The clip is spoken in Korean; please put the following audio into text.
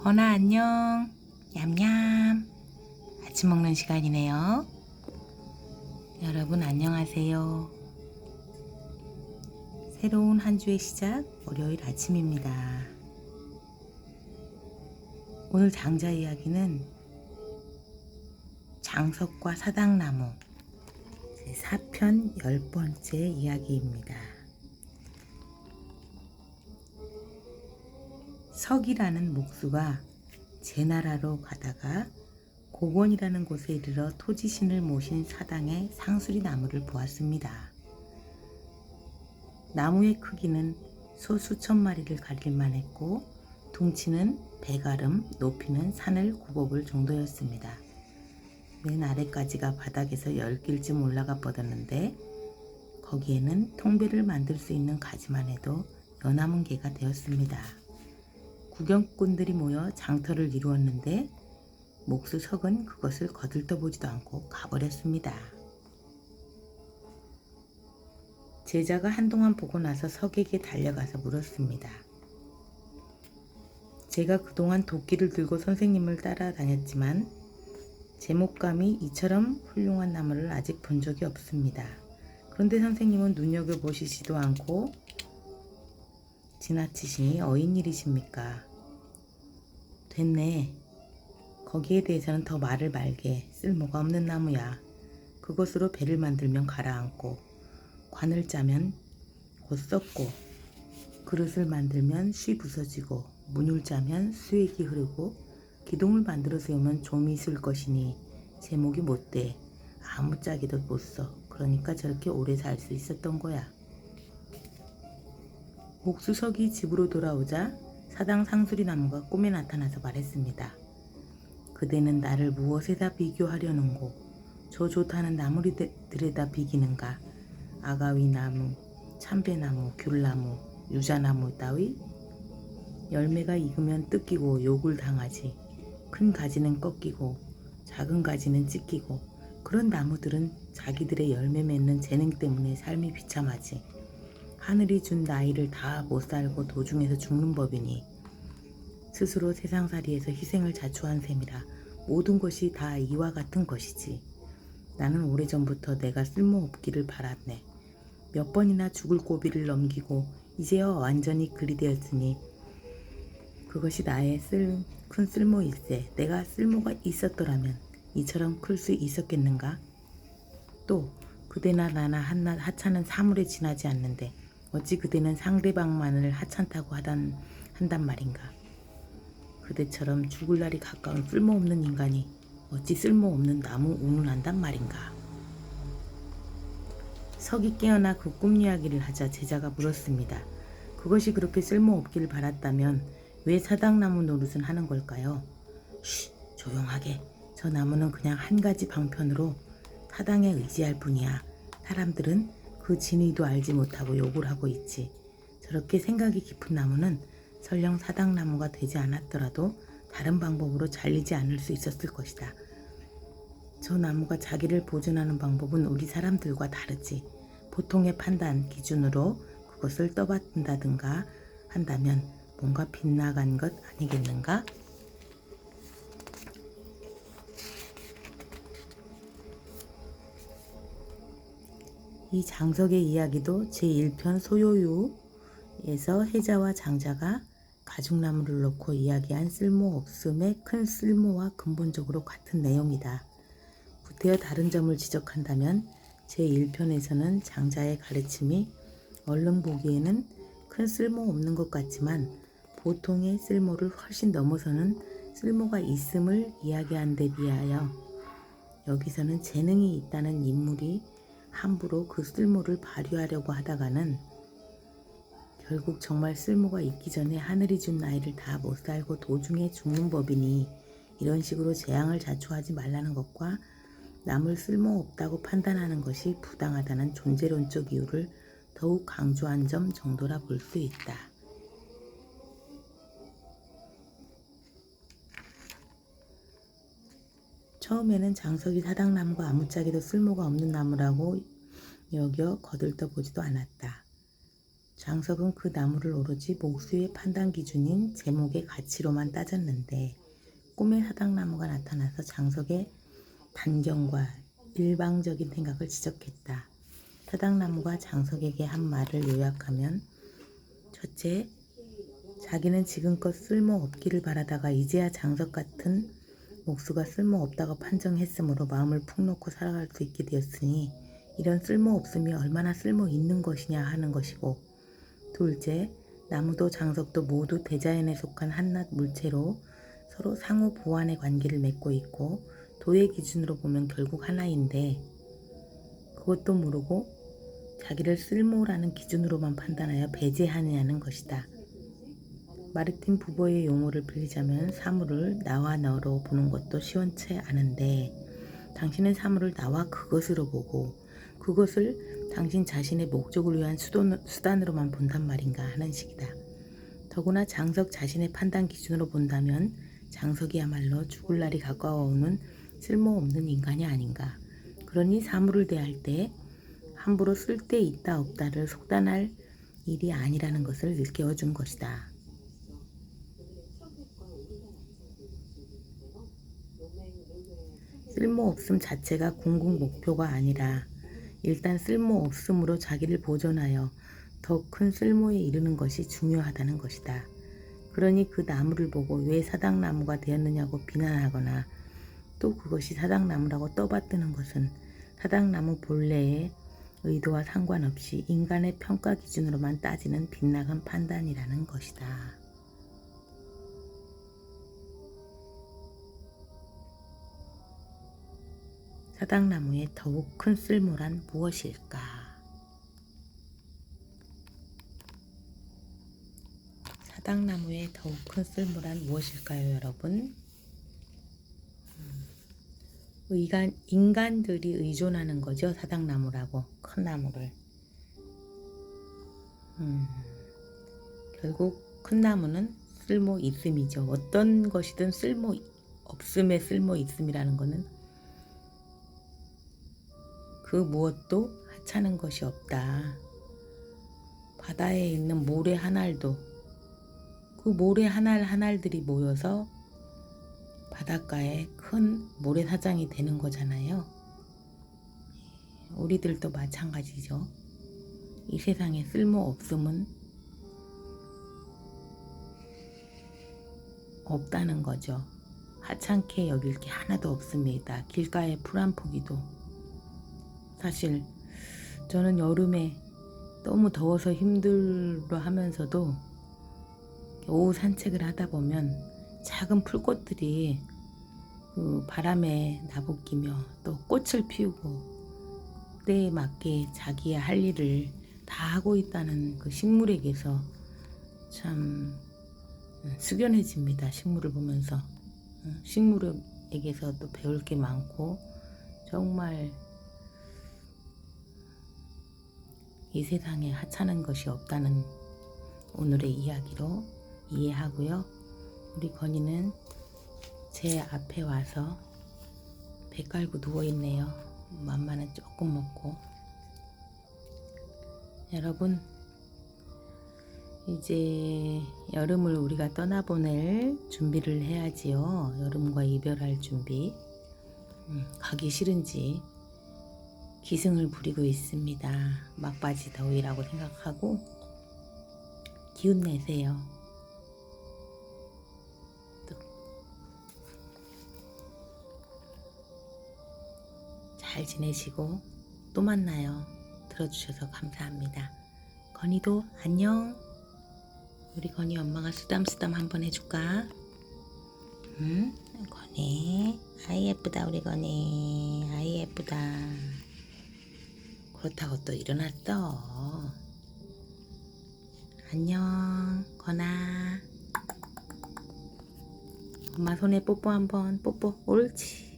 건아 안녕. 얌얌. 아침 먹는 시간이네요. 여러분 안녕하세요. 새로운 한 주의 시작 월요일 아침입니다. 오늘 장자 이야기는 장석과 사당나무 제4편 10번째 이야기입니다. 석이라는 목수가 제나라로 가다가 고건이라는 곳에 이르러 토지신을 모신 사당의 상수리 나무를 보았습니다. 나무의 크기는 소 수천 마리를 가릴만 했고 둥치는 배가름, 높이는 산을 굽어볼 정도였습니다. 맨 아래까지가 바닥에서 10길쯤 올라가 뻗었는데 거기에는 통배를 만들 수 있는 가지만 해도 연암은 개가 되었습니다. 구경꾼들이 모여 장터를 이루었는데 목수 석은 그것을 거들떠보지도 않고 가버렸습니다. 제자가 한동안 보고 나서 석에게 달려가서 물었습니다. 제가 그동안 도끼를 들고 선생님을 따라다녔지만 제목감이 이처럼 훌륭한 나무를 아직 본 적이 없습니다. 그런데 선생님은 눈여겨보시지도 않고 지나치시니 어인 일이십니까? 됐네. 거기에 대해서는 더 말을 말게. 쓸모가 없는 나무야. 그것으로 배를 만들면 가라앉고 관을 짜면 곧 썩고 그릇을 만들면 쉬 부서지고 문을 짜면 수액이 흐르고 기둥을 만들어 세우면 좀이 있을 것이니 제목이 못돼. 아무짝에도 못 써. 그러니까 저렇게 오래 살 수 있었던 거야. 목수석이 집으로 돌아오자 사당 상수리 나무가 꿈에 나타나서 말했습니다. 그대는 나를 무엇에다 비교하려는고? 저 좋다는 나무들에다 비기는가? 아가위나무, 참배나무, 귤나무, 유자나무 따위? 열매가 익으면 뜯기고 욕을 당하지. 큰 가지는 꺾이고 작은 가지는 찢기고 그런 나무들은 자기들의 열매 맺는 재능 때문에 삶이 비참하지. 하늘이 준 나이를 다 못 살고 도중에서 죽는 법이니 스스로 세상살이에서 희생을 자초한 셈이라 모든 것이 다 이와 같은 것이지. 나는 오래전부터 내가 쓸모없기를 바랐네. 몇 번이나 죽을 고비를 넘기고 이제야 완전히 그리 되었으니 그것이 나의 큰 쓸모일세. 내가 쓸모가 있었더라면 이처럼 클 수 있었겠는가? 또 그대나 나나 하찮은 사물에 지나지 않는데 어찌 그대는 상대방만을 하찮다고 한단 말인가? 그대처럼 죽을 날이 가까운 쓸모없는 인간이 어찌 쓸모없는 나무 운운한단 말인가? 석이 깨어나 그 꿈 이야기를 하자 제자가 물었습니다. 그것이 그렇게 쓸모없기를 바랐다면 왜 사당나무 노릇은 하는 걸까요? 쉬, 조용하게. 저 나무는 그냥 한 가지 방편으로 사당에 의지할 뿐이야. 사람들은 그 진의도 알지 못하고 욕을 하고 있지. 저렇게 생각이 깊은 나무는 설령 사당나무가 되지 않았더라도 다른 방법으로 잘리지 않을 수 있었을 것이다. 저 나무가 자기를 보존하는 방법은 우리 사람들과 다르지. 보통의 판단 기준으로 그것을 떠받든다든가 한다면 뭔가 빗나간 것 아니겠는가? 이 장석의 이야기도 제1편 소요유에서 해자와 장자가 가죽나무를 놓고 이야기한 쓸모없음의 큰 쓸모와 근본적으로 같은 내용이다. 구태여 다른 점을 지적한다면 제1편에서는 장자의 가르침이 얼른 보기에는 큰 쓸모없는 것 같지만 보통의 쓸모를 훨씬 넘어서는 쓸모가 있음을 이야기한 데 비하여 여기서는 재능이 있다는 인물이 함부로 그 쓸모를 발휘하려고 하다가는 결국 정말 쓸모가 있기 전에 하늘이 준 나이를 다 못 살고 도중에 죽는 법이니 이런 식으로 재앙을 자초하지 말라는 것과 남을 쓸모없다고 판단하는 것이 부당하다는 존재론적 이유를 더욱 강조한 점 정도라 볼 수 있다. 처음에는 장석이 사당나무가 아무짝에도 쓸모가 없는 나무라고 여겨 거들떠보지도 않았다. 장석은 그 나무를 오로지 목수의 판단 기준인 제목의 가치로만 따졌는데 꿈에 사당나무가 나타나서 장석의 단견과 일방적인 생각을 지적했다. 사당나무가 장석에게 한 말을 요약하면 첫째, 자기는 지금껏 쓸모없기를 바라다가 이제야 장석 같은 목수가 쓸모없다고 판정했으므로 마음을 푹 놓고 살아갈 수 있게 되었으니 이런 쓸모없음이 얼마나 쓸모있는 것이냐 하는 것이고, 둘째, 나무도 장석도 모두 대자연에 속한 한낱 물체로 서로 상호 보완의 관계를 맺고 있고 도의 기준으로 보면 결국 하나인데 그것도 모르고 자기를 쓸모라는 기준으로만 판단하여 배제하느냐는 것이다. 마르틴 부버의 용어를 빌리자면 사물을 나와 너로 보는 것도 시원치 않은데 당신은 사물을 나와 그것으로 보고 그것을 당신 자신의 목적을 위한 수단으로만 본단 말인가 하는 식이다. 더구나 장석 자신의 판단 기준으로 본다면 장석이야말로 죽을 날이 가까워오는 쓸모없는 인간이 아닌가. 그러니 사물을 대할 때 함부로 쓸데 있다 없다를 속단할 일이 아니라는 것을 일깨워준 것이다. 쓸모없음 자체가 궁극 목표가 아니라 일단 쓸모없음으로 자기를 보존하여 더 큰 쓸모에 이르는 것이 중요하다는 것이다. 그러니 그 나무를 보고 왜 사당나무가 되었느냐고 비난하거나 또 그것이 사당나무라고 떠받드는 것은 사당나무 본래의 의도와 상관없이 인간의 평가 기준으로만 따지는 빗나간 판단이라는 것이다. 사당나무의 더욱 큰 쓸모란 무엇일까? 사당나무의 더욱 큰 쓸모란 무엇일까요, 여러분? 인간들이 의존하는 거죠, 사당나무라고, 큰 나무를. 결국 큰 나무는 쓸모 있음이죠. 어떤 것이든 쓸모 없음의 쓸모 있음이라는 것은 그 무엇도 하찮은 것이 없다. 바다에 있는 모래 한 알도 그 모래 한 알 한 알들이 모여서 바닷가에 큰 모래사장이 되는 거잖아요. 우리들도 마찬가지죠. 이 세상에 쓸모없음은 없다는 거죠. 하찮게 여길 게 하나도 없습니다. 길가의 풀 한 포기도. 사실 저는 여름에 너무 더워서 힘들어 하면서도 오후 산책을 하다 보면 작은 풀꽃들이 그 바람에 나부끼며 또 꽃을 피우고 때에 맞게 자기의 할 일을 다 하고 있다는 그 식물에게서 참 숙연해집니다. 식물을 보면서 식물에게서 또 배울 게 많고 정말 이 세상에 하찮은 것이 없다는 오늘의 이야기로 이해하고요. 우리 건이는 제 앞에 와서 배 깔고 누워있네요. 맘마는 조금 먹고. 여러분, 이제 여름을 우리가 떠나보낼 준비를 해야지요. 여름과 이별할 준비. 가기 싫은지 기승을 부리고 있습니다. 막바지 더위라고 생각하고 기운 내세요. 잘 지내시고 또 만나요. 들어주셔서 감사합니다. 건이도 안녕. 우리 건이 엄마가 쓰담쓰담 한번 해줄까? 건이 아이 예쁘다. 우리 건이 아이 예쁘다. 그렇다고 또 일어났어. 안녕 건아. 엄마 손에 뽀뽀 한번. 뽀뽀. 옳지.